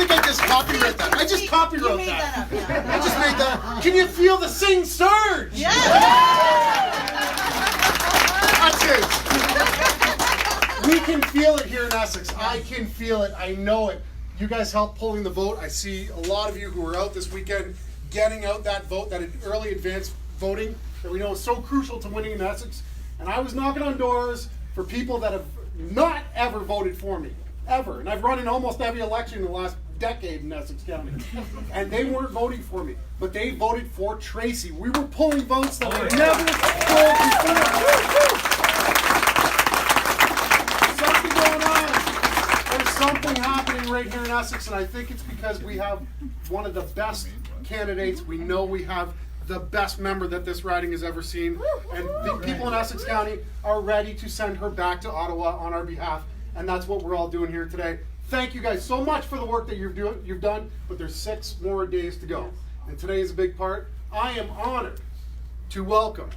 think I just copyrighted that. I just copyrighted that. I just made that up. Can you feel the sing surge? Yeah. That's it. We can feel it here in Essex. I can feel it. I know it. You guys helped pulling the vote. I see a lot of you who were out this weekend getting out that vote, that early advance voting that we know is so crucial to winning in Essex. And I was knocking on doors for people that have not ever voted for me. Ever. And I've run in almost every election in the last decade in Essex County. And they weren't voting for me, but they voted for Tracey. We were pulling votes that I never pulled before. Something going on. There's something happening right here in Essex, and I think it's because we have one of the best candidates. We know we have the best member that this riding has ever seen. And the people in Essex County are ready to send her back to Ottawa on our behalf. And that's what we're all doing here today. Thank you guys so much for the work that you've done, but there's 6 more days to go. And today is a big part. I am honored to welcome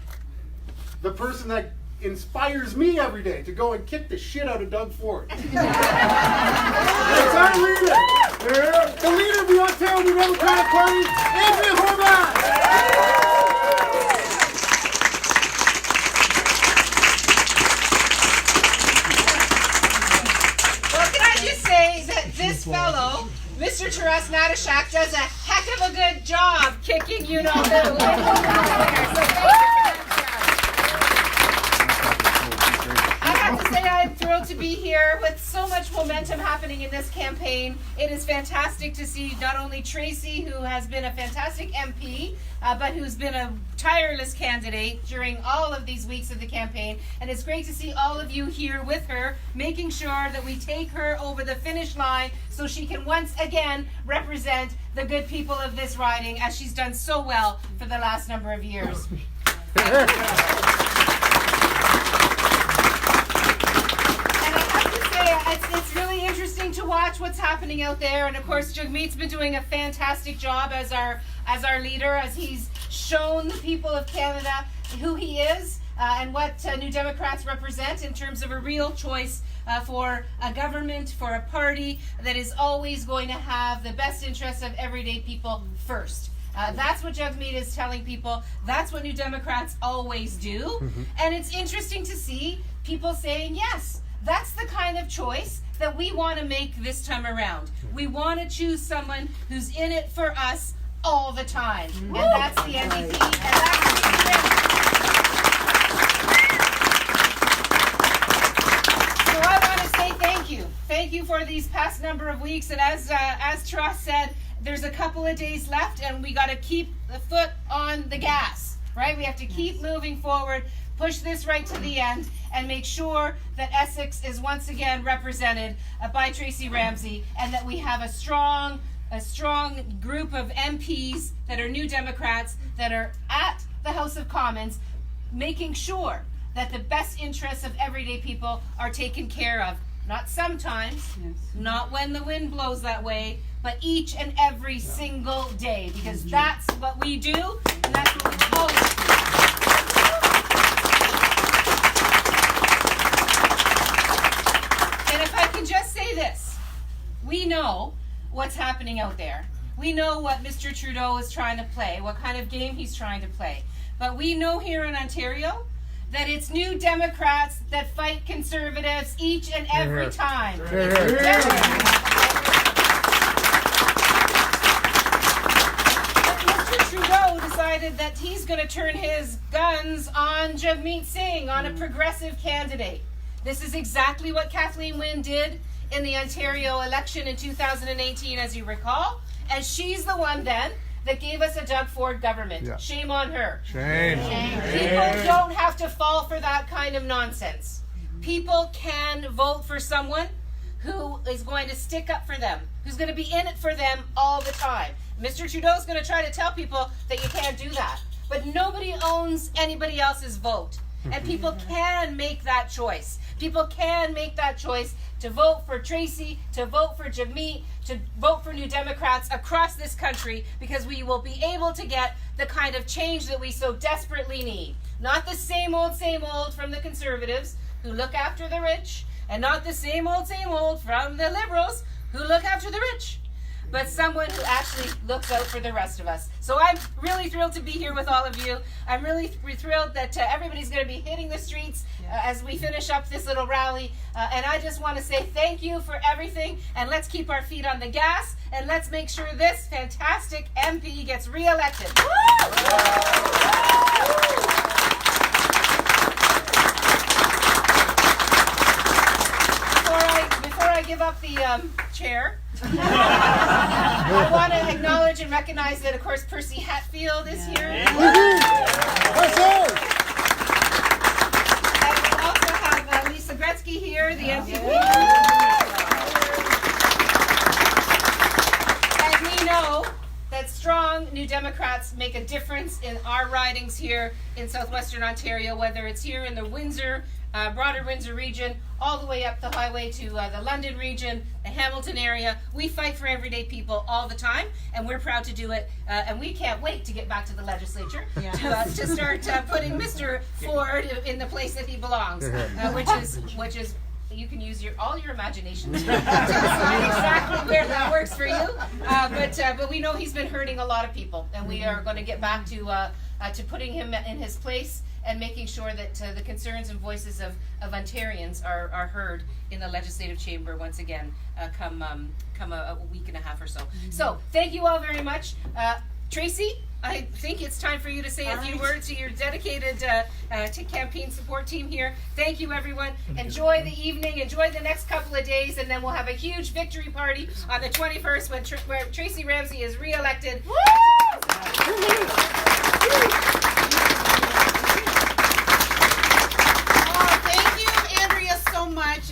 the person that inspires me every day to go and kick the shit out of Doug Ford. It's our leader, the leader of the Ontario New Democratic Party, Andrea Horwath. This fellow, Mr. Taras Natashak, does a heck of a good job kicking you know who. I have to say I'm thrilled to be here with so much momentum happening in this campaign. It is fantastic to see not only Tracey, who has been a fantastic MP, but who's been a tireless candidate during all of these weeks of the campaign. And it's great to see all of you here with her, making sure that we take her over the finish line so she can once again represent the good people of this riding, as she's done so well for the last number of years. It's really interesting to watch what's happening out there, and of course Jagmeet's been doing a fantastic job as our leader, as he's shown the people of Canada who he is and what New Democrats represent in terms of a real choice for a government, for a party that is always going to have the best interests of everyday people first. That's what Jagmeet is telling people. That's what New Democrats always do. And it's interesting to see people saying, yes, that's the kind of choice that we want to make this time around. We want to choose someone who's in it for us all the time. And that's the NDP. And that's So I want to say thank you. Thank you for these past number of weeks. And as Taras said, there's a couple of days left, and we got to keep the foot on the gas, right? We have to keep moving forward, push this right to the end, and make sure that Essex is once again represented by Tracey Ramsey, and that we have a strong group of MPs that are New Democrats that are at the House of Commons, making sure that the best interests of everyday people are taken care of. Not sometimes, not when the wind blows that way, but each and every single day, because that's what we do, and that's what we always do. And if I can just say this, we know what's happening out there. We know what Mr. Trudeau is trying to play, what kind of game he's trying to play. But we know here in Ontario that it's New Democrats that fight Conservatives each and every time. Mr. Trudeau decided that he's going to turn his guns on Jagmeet Singh, on a progressive candidate. This is exactly what Kathleen Wynne did in the Ontario election in 2018, as you recall. And she's the one then that gave us a Doug Ford government. Yeah. Shame on her. Shame. People don't have to fall for that kind of nonsense. People can vote for someone who is going to stick up for them, who's going to be in it for them all the time. Mr. Trudeau's going to try to tell people that you can't do that. But nobody owns anybody else's vote. And people can make that choice. People can make that choice to vote for Tracey, to vote for Jagmeet, to vote for New Democrats across this country, because we will be able to get the kind of change that we so desperately need. Not the same old from the Conservatives, who look after the rich, and not the same old from the Liberals, who look after the rich. but someone who actually looks out for the rest of us. So I'm really thrilled to be here with all of you. I'm really thrilled that everybody's going to be hitting the streets as we finish up this little rally. And I just want to say thank you for everything, and let's keep our feet on the gas, and let's make sure this fantastic MP gets re-elected. Before I give up the chair, I want to acknowledge and recognize that, of course, Percy Hatfield is here. And we also have Lisa Gretzky here, the MPP. And we know that strong New Democrats make a difference in our ridings here in southwestern Ontario, whether it's here in the Windsor, broader Windsor region, all the way up the highway to the London region, the Hamilton area. We fight for everyday people all the time, and we're proud to do it. And we can't wait to get back to the legislature to start putting Mr. Ford in the place that he belongs, which is you can use all your imagination to decide exactly where that works for you. But we know he's been hurting a lot of people, and we are going to get back to putting him in his place and making sure that the concerns and voices of Ontarians are heard in the legislative chamber once again come a week and a half or so. So thank you all very much. Tracy, I think it's time for you to say a few words to your dedicated to campaign support team here. Thank you, everyone. Enjoy the evening. Enjoy the next couple of days, and then we'll have a huge victory party on the 21st where Tracey Ramsey is re-elected.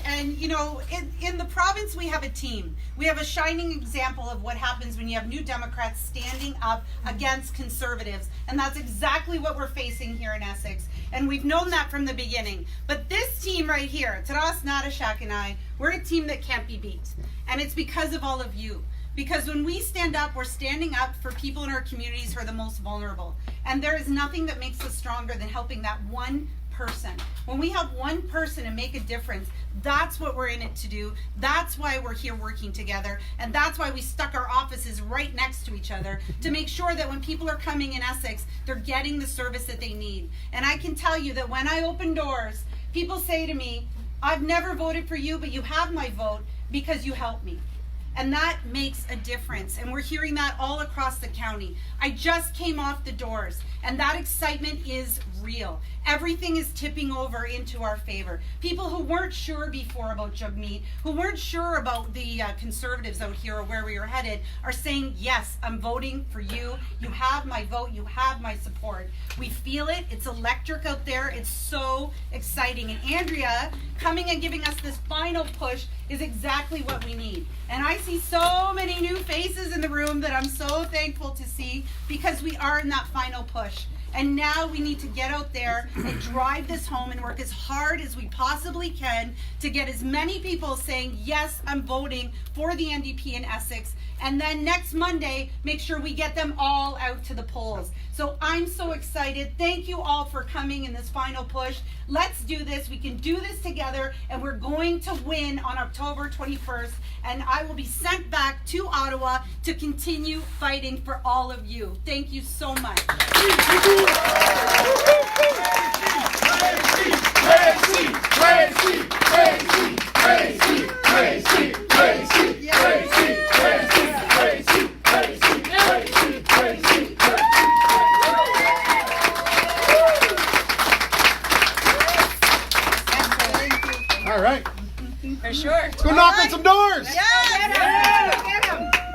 And you know, in the province we have a team. We have a shining example of what happens when you have New Democrats standing up against Conservatives, and that's exactly what we're facing here in Essex. And we've known that from the beginning. But this team right here, Taras, Nadashak, and I, we're a team that can't be beat. And it's because of all of you. Because when we stand up, we're standing up for people in our communities who are the most vulnerable. And there is nothing that makes us stronger than helping that one person. When we help one person and make a difference, that's what we're in it to do. That's why we're here working together, and that's why we stuck our offices right next to each other to make sure that when people are coming in Essex, they're getting the service that they need. And I can tell you that when I open doors, people say to me, I've never voted for you, but you have my vote because you helped me. And that makes a difference. And we're hearing that all across the county. I just came off the doors, and that excitement is real. Everything is tipping over into our favor. People who weren't sure before about Jagmeet, who weren't sure about the Conservatives out here or where we were headed, are saying, yes, I'm voting for you. You have my vote. You have my support. We feel it. It's electric out there. It's so exciting. And Andrea coming and giving us this final push is exactly what we need. And I see so many new faces in the room that I'm so thankful to see, because we are in that final push. And now we need to get out there and drive this home and work as hard as we possibly can to get as many people saying, yes, I'm voting for the NDP in Essex. And then next Monday, make sure we get them all out to the polls. So I'm so excited. Thank you all for coming in this final push. Let's do this. We can do this together, and we're going to win on October 21st. And I will be sent back to Ottawa to continue fighting for all of you. Thank you so much. All right. For sure. Let's go knock on some doors. Yeah, get 'em.